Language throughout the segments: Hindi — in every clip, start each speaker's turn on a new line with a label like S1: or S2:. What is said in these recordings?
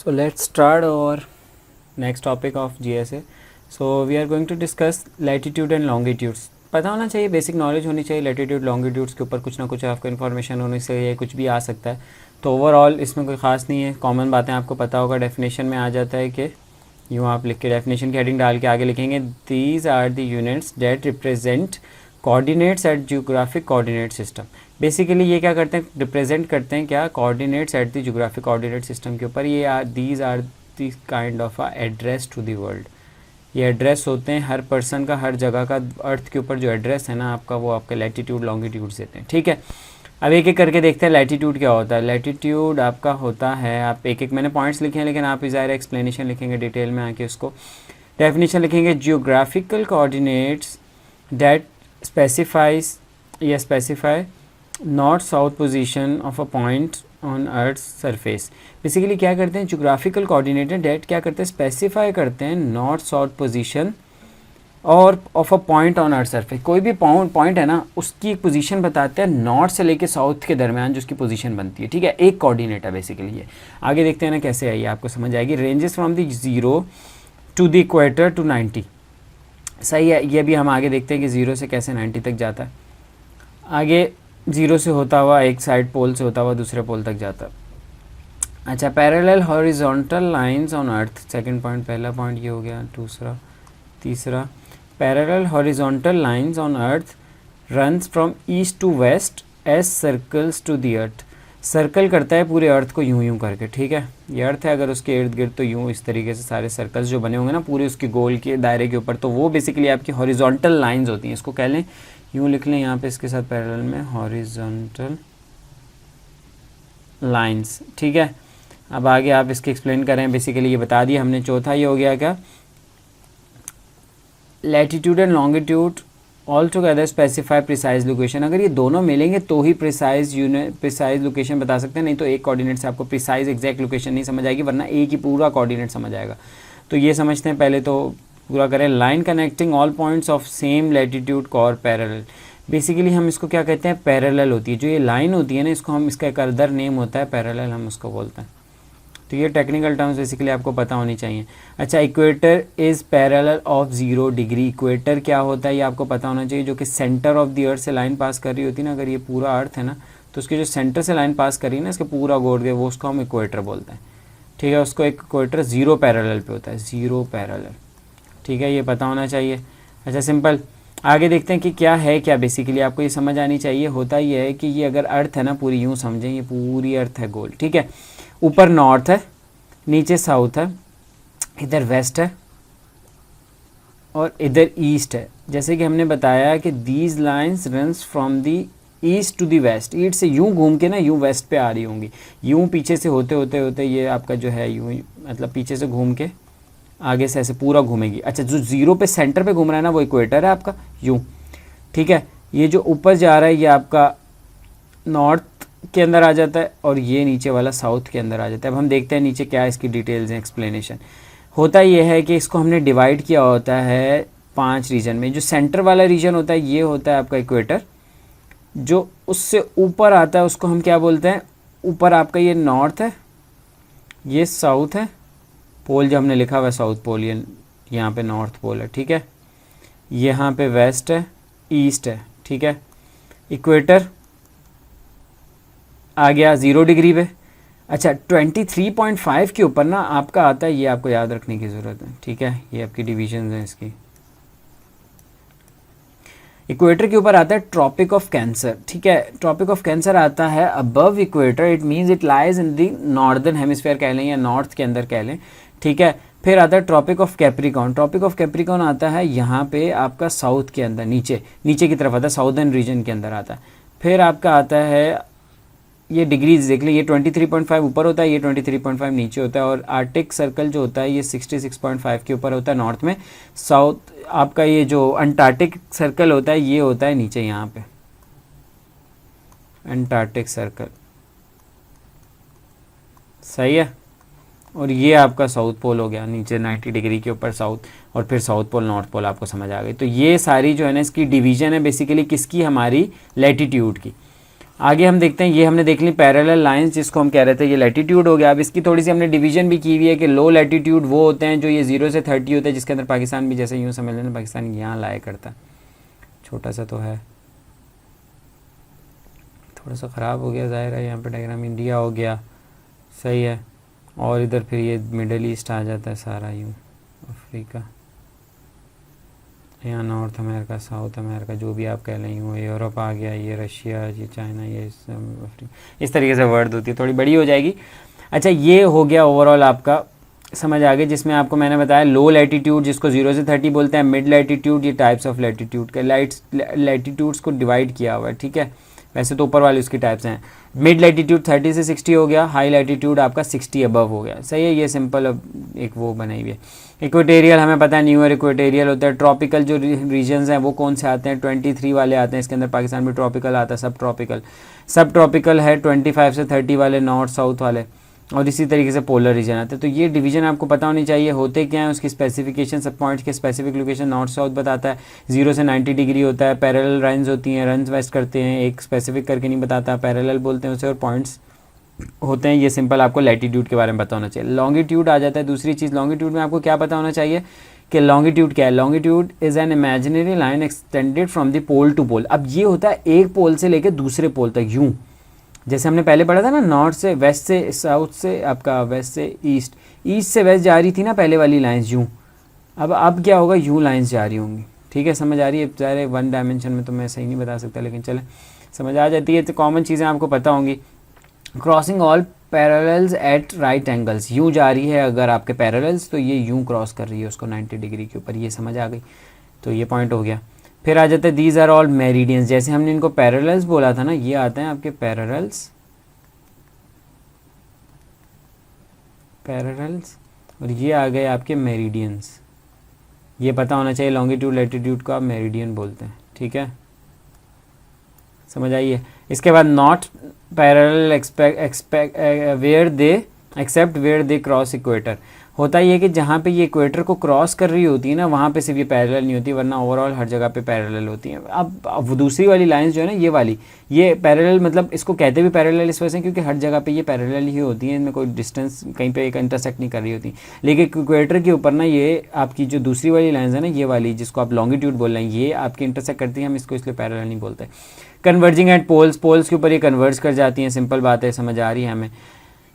S1: So let's start our next topic of GSA. So we are going to discuss latitude and longitudes. पता होना चाहिए, बेसिक नॉलेज होनी चाहिए लैटिट्यूड लॉन्गिट्यूड्स के ऊपर, कुछ ना कुछ आपको इन्फॉर्मेशन होनी चाहिए, कुछ भी आ सकता है। तो ओवरऑल इसमें कोई ख़ास नहीं है, कॉमन बातें आपको पता होगा। डेफिनेशन में आ जाता है कि यूँ आप लिख के डेफिनेशन की हेडिंग डाल के आगे लिखेंगे, these are the units that represent coordinates at geographic coordinate system. Basically ये क्या करते हैं, रिप्रेजेंट करते हैं क्या, coordinates at the geographic coordinate system के ऊपर। ये these are the kind of address to the world. ये एड्रेस होते हैं हर पर्सन का, हर जगह का, अर्थ के ऊपर जो एड्रेस है ना आपका, वो आपका लैटिट्यूड लॉन्गिट्यूड देते हैं। ठीक है, अब एक एक करके देखते हैं लैटिट्यूड क्या होता है। लैटिट्यूड आपका होता है, आप एक एक मैंने पॉइंट्स लिखे हैं, लेकिन आप ज़ाहिर एक्सप्लेनेशन लिखेंगे डिटेल में आके, उसको डेफिनेशन लिखेंगे। जियोग्राफिकल कोऑर्डिनेट्स दैट स्पेसिफाइज या specify north south position of a point on earth surface. Basically क्या करते हैं, जियोग्राफिकल कोऑर्डिनेटर डेट क्या करते हैं, स्पेसिफाई करते हैं नॉर्थ साउथ पोजीशन और of a point on earth surface. कोई भी पॉइंट है ना, उसकी एक पोजीशन बताते हैं नॉर्थ से लेके साउथ के दरमियान जो उसकी पोजीशन बनती है। ठीक है, एक कोऑर्डिनेट है बेसिकली ये। आगे देखते हैं ना कैसे आई, आपको समझ आएगी। Ranges from the 0 to the equator to 90। सही है, ये भी हम आगे देखते हैं कि 0 से कैसे 90 तक जाता है। आगे 0 से होता हुआ एक साइड पोल से होता हुआ दूसरे पोल तक जाता है। अच्छा, parallel horizontal lines on earth, second point, पहला पॉइंट ये हो गया। दूसरा, तीसरा, parallel horizontal lines on earth runs from east to west as circles to the earth. Circle करता है पूरे अर्थ को यूं यूं करके। ठीक है, ये अर्थ है, अगर उसके इर्द गिर्द तो यूं इस तरीके से सारे सर्कल्स जो बने होंगे ना पूरे उसके गोल के दायरे के ऊपर, तो वो बेसिकली आपकी हॉरिजॉन्टल लाइंस होती हैं। इसको कह लें, यूं लिख लें यहाँ पे इसके साथ पैरेलल में, हॉरिजॉन्टल लाइंस। ठीक है, अब आगे आप इसके एक्सप्लेन करें। बेसिकली ये बता दिया हमने। चौथा ये हो गया क्या, latitude and longitude all together specify precise location. अगर ये दोनों मिलेंगे तो ही प्रिसाइज लोकेशन बता सकते हैं, नहीं तो एक कोऑर्डिनेट से आपको प्रिसाइज एग्जैक्ट लोकेशन नहीं समझ आएगी, वरना एक ही पूरा कोऑर्डिनेट समझ आएगा। तो ये समझते हैं पहले, तो पूरा करें। Line connecting all points of same latitude call parallel. Basically हम इसको क्या कहते हैं, पैरेलल होती है जो ये लाइन होती है ना, इसको हम, इसका एक अदर नेम होता है पैरेलल, हम उसको बोलते हैं। तो ये टेक्निकल टर्म्स बेसिकली आपको पता होनी चाहिए। अच्छा, equator is parallel of 0 degree. Equator क्या होता है ये आपको पता होना चाहिए, जो कि सेंटर ऑफ द अर्थ से लाइन पास कर रही होती है ना। अगर ये पूरा अर्थ है ना, तो उसके जो सेंटर से लाइन पास करी है ना, इसके पूरा गोल के, वो उसको हम इक्वेटर बोलते हैं। ठीक है, उसको एक इक्वेटर 0 पैरेलल पे होता है, 0 पैरेलल। ठीक है, ये पता होना चाहिए। अच्छा, सिंपल। आगे देखते हैं कि क्या है क्या, बेसिकली आपको ये समझ आनी चाहिए। होता ये है कि ये अगर अर्थ है ना पूरी, यूँ समझें ये पूरी अर्थ है गोल। ठीक है, ऊपर नॉर्थ है, नीचे साउथ है, इधर वेस्ट है और इधर ईस्ट है। जैसे कि हमने बताया कि these lines runs from the east to the west. ईस्ट से यूं घूम के ना यूं वेस्ट पे आ रही होंगी, यूं पीछे से होते होते होते ये आपका जो है यूं, मतलब पीछे से घूम के आगे से ऐसे पूरा घूमेगी। अच्छा, जो 0 पे सेंटर पे घूम रहा है ना, वो इक्वेटर है आपका यूं। ठीक है, ये जो ऊपर जा रहा है ये आपका नॉर्थ के अंदर आ जाता है और ये नीचे वाला साउथ के अंदर आ जाता है। अब हम देखते हैं नीचे क्या इसकी डिटेल्स हैं, एक्सप्लेनेशन। होता ये है कि इसको हमने डिवाइड किया होता है 5 रीजन में। जो सेंटर वाला रीजन होता है ये होता है आपका इक्वेटर। जो उससे ऊपर आता है उसको हम क्या बोलते हैं, ऊपर आपका ये नॉर्थ है, ये साउथ है, पोल जो हमने लिखा हुआ है साउथ पोल, ये यहाँ पे नॉर्थ पोल है। ठीक है, यहाँ पे वेस्ट है, ईस्ट है। ठीक है, इक्वेटर आ गया 0 डिग्री पे। अच्छा, 23.5 के ऊपर ना आपका आता है, ये आपको याद रखने की ज़रूरत है। ठीक है, ये आपकी डिविजन है इसकी। इक्वेटर के ऊपर आता है ट्रॉपिक ऑफ कैंसर। ठीक है, ट्रॉपिक ऑफ कैंसर आता है above equator, it means it lies in the northern hemisphere कह लें या नॉर्थ के अंदर कह लें। ठीक है, फिर आता है Tropic of Capricorn. Tropic of Capricorn आता है यहाँ पे आपका साउथ के अंदर, नीचे की तरफ आता है, साउदर्न रीजन के अंदर आता है। फिर आपका आता है, ये डिग्रीज देख लीजिए, ये 23.5 ऊपर होता है, ये 23.5 नीचे होता है। और आर्टिक सर्कल जो होता है ये 66.5 के ऊपर होता है नॉर्थ में। साउथ आपका ये जो अंटार्कटिक सर्कल होता है ये होता है नीचे यहाँ पे, अंटार्कटिक सर्कल। सही है, और ये आपका साउथ पोल हो गया नीचे 90 डिग्री के ऊपर साउथ, और फिर साउथ पोल नॉर्थ पोल आपको समझ आ गई। तो ये सारी जो है ना इसकी डिवीजन है बेसिकली किसकी, हमारी लैटिट्यूड की। आगे हम देखते हैं, ये हमने देख ली पैरेलल लाइंस जिसको हम कह रहे थे, ये लैटिट्यूड हो गया। अब इसकी थोड़ी सी हमने डिवीजन भी की हुई है कि लो लैटिट्यूड वो होते हैं जो ये 0 से 30 होते हैं, जिसके अंदर पाकिस्तान भी, जैसे यूँ समझ लेना पाकिस्तान यहाँ लाया करता है, छोटा सा तो है, थोड़ा सा ख़राब हो गया ज़ाहिर है, यहाँ पे डायग्राम इंडिया हो गया, सही है, और इधर फिर ये मिडल ईस्ट आ जाता है सारा, यूँ अफ्रीका, यहाँ नॉर्थ अमेरिका, साउथ अमेरिका, जो भी आप कह लें, यूँ यूरोप आ गया, ये रशिया, ये चाइना, ये अफ्रीका, इस तरीके से वर्ड होती है, थोड़ी बड़ी हो जाएगी। अच्छा, ये हो गया ओवरऑल आपका समझ आ गया, जिसमें आपको मैंने बताया लो लैटिट्यूड जिसको 0 से 30 बोलते हैं, मिड लैटिट्यूड, ये टाइप्स ऑफ लैटिट्यूड के लैटिट्यूड्स को डिवाइड किया हुआ है, ठीक है। वैसे तो ऊपर वाले उसकी टाइप्स हैं। मिड लैटिट्यूड 30 से 60 हो गया, हाई लैटिट्यूड आपका 60 अबव हो गया, सही है। ये सिंपल एक वो बनाई हुई है। इक्वेटेरियल हमें पता है, न्यूअर इक्वेटेरियल होता है। ट्रॉपिकल जो रीजन्स हैं वो कौन से आते हैं, 23 वाले आते हैं, इसके अंदर पाकिस्तान में ट्रॉपिकल आता है, सब ट्रॉपिकल है 25 से 30 वाले, नॉर्थ साउथ वाले, और इसी तरीके से पोलर रीजन आते हैं। तो ये डिवीजन आपको पता होनी चाहिए, होते क्या है, उसकी स्पेसिफिकेशन, सब पॉइंट्स के स्पेसिफिक लोकेशन नॉर्थ साउथ बताता है, 0 से 90 डिग्री होता है, पैरेलल लाइंस होती हैं, रन्स वेस्ट करते हैं, एक स्पेसिफिक करके नहीं बताता, पैरेलल बोलते हैं उसे, और पॉइंट्स होते हैं। ये सिंपल आपको लैटिट्यूड के बारे में पता होना चाहिए। लॉन्गिट्यूड आ जाता है दूसरी चीज़। लॉन्गिट्यूड में आपको क्या पता होना चाहिए कि लॉन्गिट्यूड क्या है। Longitude is an imaginary line extended from the pole to pole. अब ये होता है एक पोल से लेकर दूसरे पोल तक, यूँ जैसे हमने पहले पढ़ा था ना, नॉर्थ से वेस्ट, से साउथ से आपका वेस्ट से ईस्ट, ईस्ट से वेस्ट जा रही थी ना पहले वाली लाइंस, यूँ। अब क्या होगा, यूँ लाइंस जा रही होंगी, ठीक है, समझ आ रही है। ज़ाहिर वन डायमेंशन में तो मैं सही नहीं बता सकता, लेकिन चले समझ आ जाती है, तो कॉमन चीज़ें आपको पता होंगी। Crossing all parallels at right angles, यूँ जा रही है अगर आपके पैरेलल्स, तो ये यूँ क्रॉस कर रही है उसको 90 डिग्री के ऊपर, ये समझ आ गई, तो ये पॉइंट हो गया। फिर आ जाता है दीज आर ऑल मेरिडियंस, जैसे हमने इनको पैरेलल्स बोला था ना, ये आते हैं आपके पैरेलल्स, और ये आ गए आपके मेरिडियंस। ये पता होना चाहिए, लॉन्गिट्यूड लैटिट्यूड को आप मेरिडियन बोलते हैं, ठीक है, समझ आइए। इसके बाद not parallel where they except where they cross equator, होता ही है कि जहाँ पे ये इक्वेटर को क्रॉस कर रही होती है ना, वहाँ पे सिर्फ ये पैरेलल नहीं होती, वरना ओवरऑल हर जगह पे पैरेलल होती हैं। अब वो दूसरी वाली लाइंस जो है ना, ये वाली, ये पैरेलल, मतलब इसको कहते भी पैरेलल इस वजह से क्योंकि हर जगह पे ये पैरेलल ही होती हैं, इनमें कोई डिस्टेंस कहीं पे एक इंटरसेक्ट नहीं कर रही होती। लेकिन इक्वेटर के ऊपर ना, ये आपकी जो दूसरी वाली लाइन्स है ना, ये वाली जिसको आप लॉन्गिट्यूड बोल रहे हैं, ये आपकी इंटरसेक्ट करती हैं, हम इसको इसलिए पैरेलल नहीं बोलते। कन्वर्जिंग एट पोल्स, पोल्स के ऊपर ये कन्वर्ज कर जाती हैं, सिंपल बात है, समझ आ रही है हमें।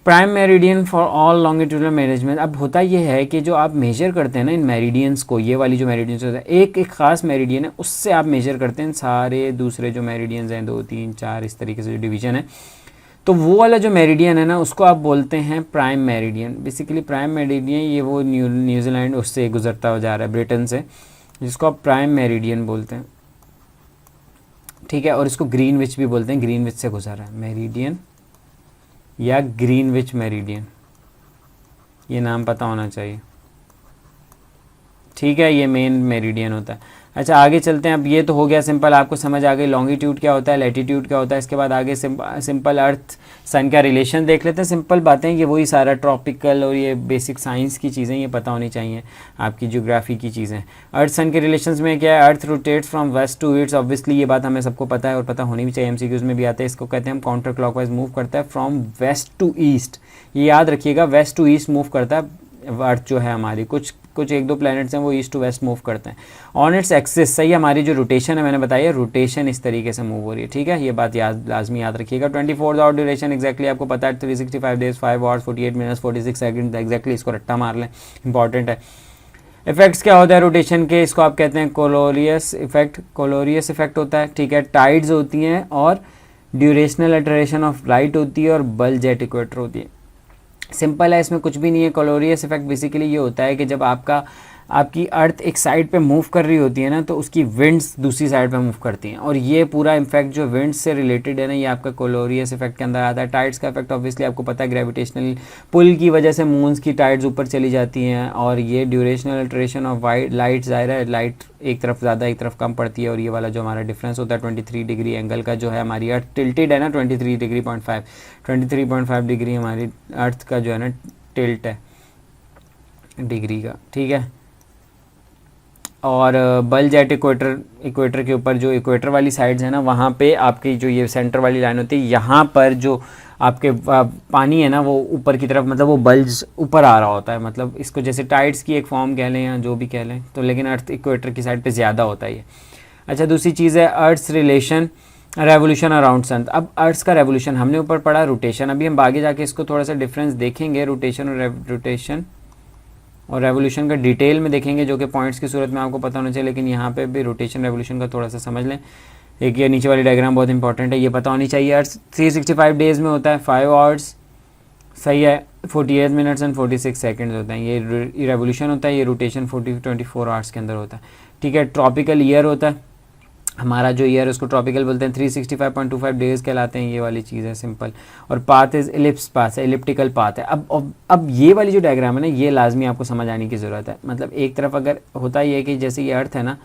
S1: Prime meridian for all longitudinal management, अब होता ये है कि जो आप मेजर करते हैं ना इन मेरिडियंस को, ये वाली जो मेरिडियंस होता है, एक ख़ास मेरिडियन है, उससे आप मेजर करते हैं सारे दूसरे जो मेरिडियंस हैं, 2 3 4 इस तरीके से जो डिवीजन है, तो वो वाला जो मेरिडियन है ना, उसको आप बोलते हैं prime meridian. Basically prime meridian ये वो न्यूजीलैंड उससे गुजरता हो जा रहा है, ब्रिटेन से, जिसको आप प्राइम मेरिडियन बोलते हैं, ठीक है। और इसको ग्रीनविच भी बोलते हैं, ग्रीनविच से गुजर रहा है मेरिडियन या ग्रीनविच मेरिडियन, ये नाम पता होना चाहिए, ठीक है। ये मेन मेरिडियन होता है। अच्छा, आगे चलते हैं। अब ये तो हो गया सिंपल, आपको समझ आ गई लॉन्गिट्यूड क्या होता है, लैटिट्यूड क्या होता है। इसके बाद आगे सिंपल अर्थ सन का रिलेशन देख लेते हैं। सिंपल बातें, ये वही सारा ट्रॉपिकल और ये बेसिक साइंस की चीज़ें ये पता होनी चाहिए, आपकी ज्योग्राफी की चीज़ें। अर्थ सन के रिलेशंस में क्या है, earth rotates from west to east, obviously ये बात हमें सबको पता है और पता होनी भी चाहिए, एमसीक्यूज़ में भी आता है। इसको कहते हैं हम काउंटर क्लॉकवाइज मूव करता है फ्रॉम वेस्ट टू ईस्ट, ये याद रखिएगा, वेस्ट टू ईस्ट मूव करता है अर्थ जो है हमारी। कुछ 1-2 प्लैनेट्स हैं वो ईस्ट टू वेस्ट मूव करते हैं ऑन इट्स एक्सिस, सही। हमारी जो रोटेशन है मैंने बताया, रोटेशन इस तरीके से मूव हो रही है, ठीक है। ये बात लाजमी याद रखिएगा। 24 आवर ड्यूरेशन एक्जैक्टली आपको पता है, 365 days 5 hours 48 minutes 46 second, exactly इसको रट्टा मार लें, इंपॉर्टेंट है। इफेक्ट्स क्या होता है रोटेशन के, इसको आप कहते हैं कोलोरियस इफेक्ट, कोलोरियस इफेक्ट होता है, ठीक है। टाइड्स होती हैं और ड्यूरेशनल अल्टरेशन ऑफ लाइट होती है और बल जेट इक्वेटर होती है। सिंपल है, इसमें कुछ भी नहीं है। कोलोरियस इफेक्ट बेसिकली ये होता है कि जब आपकी अर्थ एक साइड पे मूव कर रही होती है ना, तो उसकी विंड्स दूसरी साइड पे मूव करती हैं, और ये पूरा इफेक्ट जो विंड्स से रिलेटेड है ना, ये आपका कोलोरियस इफेक्ट के अंदर आता है। टाइड्स का इफेक्ट ऑब्वियसली आपको पता है, ग्रेविटेशनल पुल की वजह से मून्स की टाइड्स ऊपर चली जाती हैं, और ये ड्यूरेशनल अल्टरेशन ऑफ लाइट, ज़ाहिर है लाइट एक तरफ ज़्यादा एक तरफ कम पड़ती है, और ये वाला जो हमारा डिफरेंस होता है 23 डिग्री एंगल का, जो है हमारी अर्थ टिल्टेड है ना, 23.5 डिग्री हमारी अर्थ का जो है ना टिल्ट है डिग्री का, ठीक है। और बल्ज एट इक्वेटर के ऊपर, जो इक्वेटर वाली साइड्स है ना, वहाँ पे आपकी जो ये सेंटर वाली लाइन होती है, यहाँ पर जो आपके पानी है ना वो ऊपर की तरफ, मतलब वो बल्ज ऊपर आ रहा होता है, मतलब इसको जैसे टाइड्स की एक फॉर्म कह लें या जो भी कह लें, तो लेकिन अर्थ इक्वेटर की साइड पे ज़्यादा होता है ये। अच्छा, दूसरी चीज़ है earth's relation revolution around sun. अब अर्थ्स का रेवोल्यूशन हमने ऊपर पढ़ा, रोटेशन, अभी हम आगे जाके इसको थोड़ा सा डिफरेंस देखेंगे, रोटेशन और रेवोल्यूशन का डिटेल में देखेंगे, जो कि पॉइंट्स की सूरत में आपको पता होना चाहिए, लेकिन यहाँ पे भी रोटेशन रेवोल्यूशन का थोड़ा सा समझ लें। एक ये नीचे वाली डायग्राम बहुत इंपॉर्टेंट है, ये पता होनी चाहिए। अर्थ 365 डेज़ में होता है, 5 आवर्स, सही है, 48 मिनट्स एंड 46 सेकंड्स होते हैं। ये रेवोल्यूशन होता है, ये रोटेशन 24 आवर्स के अंदर होता है, ठीक है। ट्रॉपिकल ईयर होता है, हमारा जो ईयर उसको ट्रॉपिकल बोलते हैं, 365.25 डेज़ कहलाते हैं, ये वाली चीज़ है सिंपल। और पाथ इज एलिप्स पाथ है, एलिप्टिकल पाथ है। अब ये वाली जो डायग्राम है ना, ये लाजमी आपको समझ आने की ज़रूरत है। मतलब एक तरफ अगर होता ही है कि जैसे ये अर्थ है ना,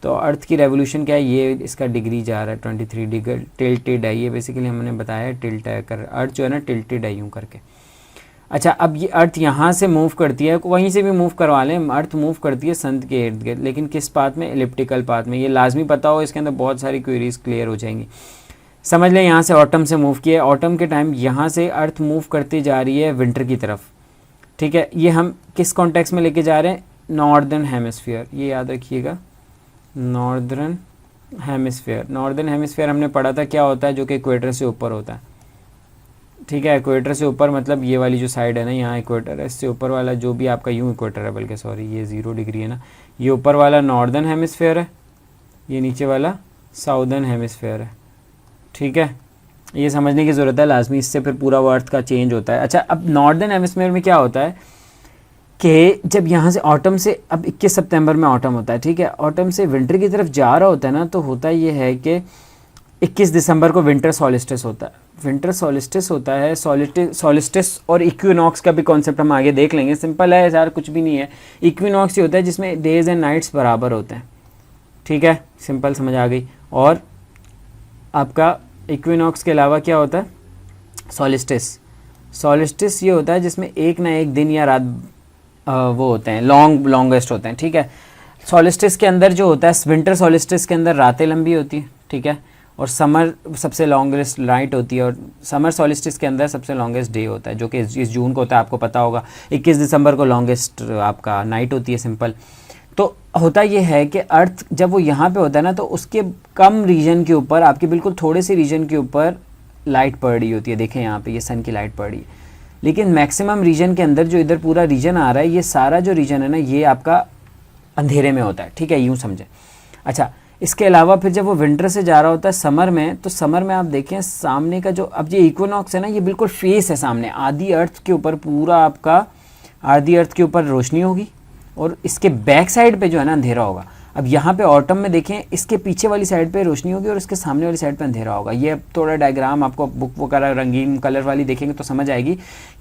S1: तो अर्थ की रेवोल्यूशन क्या है, ये इसका डिग्री जा रहा है 23 डिग्री, टिल्टेड है ये, बेसिकली हमने बताया टिल्ट है कर, अर्थ जो है ना टिल्टेड है यूँ करके। अच्छा, अब ये अर्थ यहाँ से मूव करती है, वहीं से भी मूव करवा लें, अर्थ मूव करती है सन के इर्द गिर्द, लेकिन किस पाथ में, एलिप्टिकल पाथ में। ये लाजमी पता हो, इसके अंदर बहुत सारी क्वेरीज क्लियर हो जाएंगी। समझ लें यहाँ से ऑटम से मूव किया, ऑटम के टाइम यहाँ से अर्थ मूव करती जा रही है विंटर की तरफ, ठीक है। ये हम किस कॉन्टेक्स्ट में लेके जा रहे हैं, नॉर्दर्न हेमिस्फीयर, ये याद रखिएगा, नॉर्दर्न हेमिस्फीयर। नॉर्दर्न हेमिस्फीयर हमने पढ़ा था क्या होता है, जो कि इक्वेटर से ऊपर होता है, ठीक है। इक्वेटर से ऊपर मतलब ये वाली जो साइड है ना, यहाँ इक्वेटर है, इससे ऊपर वाला जो भी आपका यूँ इक्वेटर है, बल्कि सॉरी ये 0 डिग्री है ना, ये ऊपर वाला नॉर्दर्न हेमिस्फीयर है, ये नीचे वाला साउदर्न हेमिस्फीयर है, ठीक है। ये समझने की ज़रूरत है लाजमी, इससे फिर पूरा वो अर्थ का चेंज होता है। अच्छा, अब नॉर्दर्न हेमिस्फीयर में क्या होता है कि जब यहाँ से ऑटम से, अब 21 सितंबर में ऑटम होता है, ठीक है, ऑटम से विंटर की तरफ जा रहा होता है ना, तो होता ये है कि 21 दिसंबर को विंटर सॉलिस्टिस होता है। विंटर सॉलिस्टिस होता है, सॉलिस्टिस और इक्विनॉक्स का भी कॉन्सेप्ट हम आगे देख लेंगे, सिंपल है यार, कुछ भी नहीं है। इक्विनॉक्स ये होता है जिसमें डेज एंड नाइट्स बराबर होते हैं, ठीक है, सिंपल समझ आ गई। और आपका इक्विनॉक्स के अलावा क्या होता है, सॉलिस्टिस। सॉलिस्टिस ये होता है जिसमें एक ना एक दिन या रात वो होते हैं, लॉन्गेस्ट होते हैं, ठीक है। सॉलिस्टिस के अंदर जो होता है, विंटर सॉलिस्टिस के अंदर रातें लंबी होती हैं, ठीक है, और समर सबसे लॉन्गेस्ट नाइट होती है, और समर सॉलिस्टिस के अंदर सबसे लॉन्गेस्ट डे होता है, जो कि इस जून को होता है, आपको पता होगा। 21 दिसंबर को लॉन्गेस्ट आपका नाइट होती है, सिंपल। तो होता ये है कि अर्थ जब वो यहाँ पे होता है ना, तो उसके कम रीजन के ऊपर, आपके बिल्कुल थोड़े से रीजन के ऊपर लाइट पड़ रही होती है। देखें यहाँ पे ये सन की लाइट पड़ रही है, लेकिन मैक्सिमम रीजन के अंदर जो इधर पूरा रीजन आ रहा है, ये सारा जो रीजन है ना, ये आपका अंधेरे में होता है, ठीक है, यूँ समझें। अच्छा, इसके अलावा फिर जब वो विंटर से जा रहा होता है समर में, तो समर में आप देखें सामने का जो, अब ये इक्विनॉक्स है ना, ये बिल्कुल फेस है सामने, आधी अर्थ के ऊपर, पूरा आपका आधी अर्थ के ऊपर रोशनी होगी, और इसके बैक साइड पे जो है ना अंधेरा होगा। अब यहाँ पे ऑटम में देखें, इसके पीछे वाली साइड पे रोशनी होगी और इसके सामने वाली साइड पे अंधेरा होगा। ये थोड़ा डायग्राम आपको बुक वगैरह रंगीन कलर वाली देखेंगे तो समझ आएगी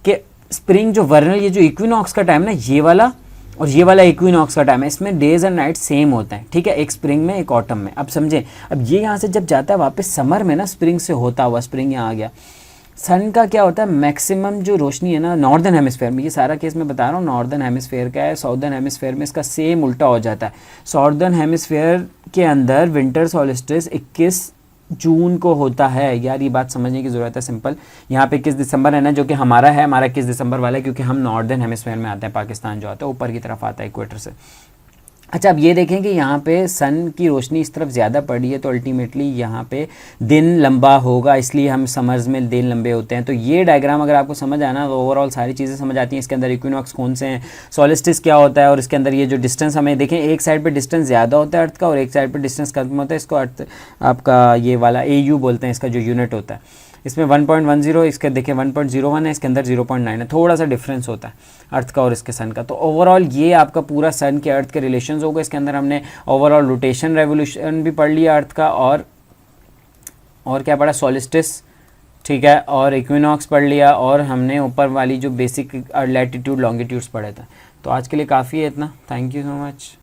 S1: कि स्प्रिंग जो वर्नल, ये जो इक्विनॉक्स का टाइम ना, ये वाला और ये वाला इक्विनॉक्स का टाइम है, इसमें डेज एंड नाइट सेम होते हैं, ठीक है, एक स्प्रिंग में एक ऑटम में। अब समझें, अब ये यहाँ से जब जाता है वापस समर में ना, स्प्रिंग से होता हुआ, स्प्रिंग यहाँ आ गया, सन का क्या होता है, मैक्सिमम जो रोशनी है ना नॉर्दर्न हेमिस्फेयर में, ये सारा केस मैं बता रहा हूँ नॉर्दर्न हेमिस्फेयर का है, साउदर्न हेमिस्फेयर में इसका सेम उल्टा हो जाता है। साउदर्न हेमिस्फेयर के अंदर विंटर सॉलिस्टिस 21 जून को होता है। यार ये बात समझने की ज़रूरत है, सिंपल। यहाँ पे 21 दिसंबर है ना, जो कि हमारा है, हमारा 21 दिसंबर वाला है, क्योंकि हम नॉर्दर्न हेमिस्फेयर में आते हैं, पाकिस्तान जो आता है ऊपर की तरफ आता है इक्वेटर से। अच्छा, अब ये देखें कि यहाँ पे सन की रोशनी इस तरफ ज़्यादा पड़ रही है, तो अल्टीमेटली यहाँ पे दिन लंबा होगा, इसलिए हम समर्स में दिन लंबे होते हैं। तो ये डायग्राम अगर आपको समझ आना, तो ओवरऑल सारी चीज़ें समझ आती हैं। इसके अंदर इक्विनॉक्स कौन से हैं, सॉलिस्टिस क्या होता है, और इसके अंदर ये जो डिस्टेंस हमें देखें, एक साइड पर डिस्टेंस ज़्यादा होता है अर्थ का और एक साइड पर डिस्टेंस कम होता है। इसको अर्थ आपका ये वाला AU बोलते हैं, इसका जो यूनिट होता है। इसमें 1.10, इसके देखें 1.01 है, इसके अंदर 0.9 है, थोड़ा सा डिफरेंस होता है अर्थ का और इसके सन का। तो ओवरऑल ये आपका पूरा सन के अर्थ के रिलेशंस होगा। इसके अंदर हमने ओवरऑल रोटेशन रेवोल्यूशन भी पढ़ लिया अर्थ का, और क्या पढ़ा, सॉलिस्टिस, ठीक है, और इक्विनॉक्स पढ़ लिया, और हमने ऊपर वाली जो बेसिक लैटिट्यूड लॉन्गिट्यूड्स पढ़े थे। तो आज के लिए काफ़ी है इतना। Thank you so much.